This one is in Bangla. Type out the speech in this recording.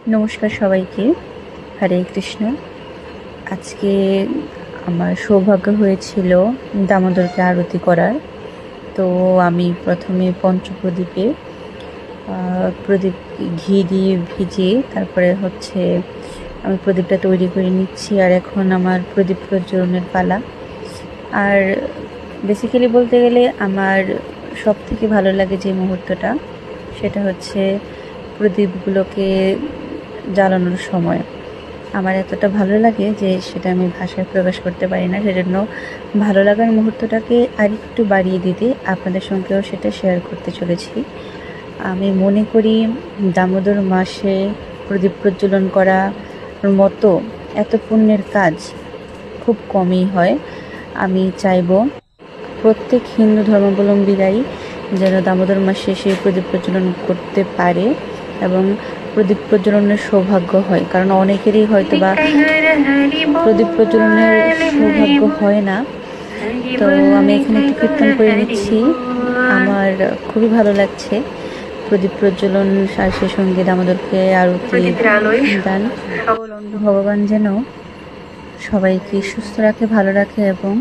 নমস্কার সবাইকে। হরে কৃষ্ণ। আজকে আমার সৌভাগ্য হয়েছিল দামোদরকে আরতি করার। তো আমি প্রথমে পঞ্চপ্রদীপে প্রদীপ ঘি দিয়ে ভিজিয়ে তারপরে আমি প্রদীপটা তৈরি করে নিচ্ছি। আর এখন আমার প্রদীপ প্রজ্বলনের পালা। আর বেসিক্যালি বলতে গেলে আমার সব থেকে ভালো লাগে যে মুহূর্তটা, সেটা হচ্ছে প্রদীপগুলোকে জ্বালানোর সময়। আমার এতটা ভালো লাগে যে সেটা আমি ভাষায় প্রকাশ করতে পারি না। সেজন্য ভালো লাগার মুহূর্তটাকে আরেকটু বাড়িয়ে দিতে আপনাদের সঙ্গেও সেটা শেয়ার করতে চলেছি। আমি মনে করি দামোদর মাসে প্রদীপ প্রজ্বলন করার মতো এত পুণ্যের কাজ খুব কমই হয়। আমি চাইব প্রত্যেক হিন্দু ধর্মাবলম্বীরাই যেন দামোদর মাসে সেই প্রদীপ প্রজ্বলন করতে পারে এবং প্রদীপ প্রজ্বলনের সৌভাগ্য হয়। কারণ অনেকেরই হয়তো বা প্রদীপ প্রজ্বলনের সৌভাগ্য হয় না। তো আমি এখানে একটু কীর্তন করে নিচ্ছি। আমার খুবই ভালো লাগছে প্রদীপ প্রজ্বলন, আর সেই সঙ্গে দামোদরকে আরতি দান। ভগবান যেন সবাইকে সুস্থ রাখে, ভালো রাখে এবং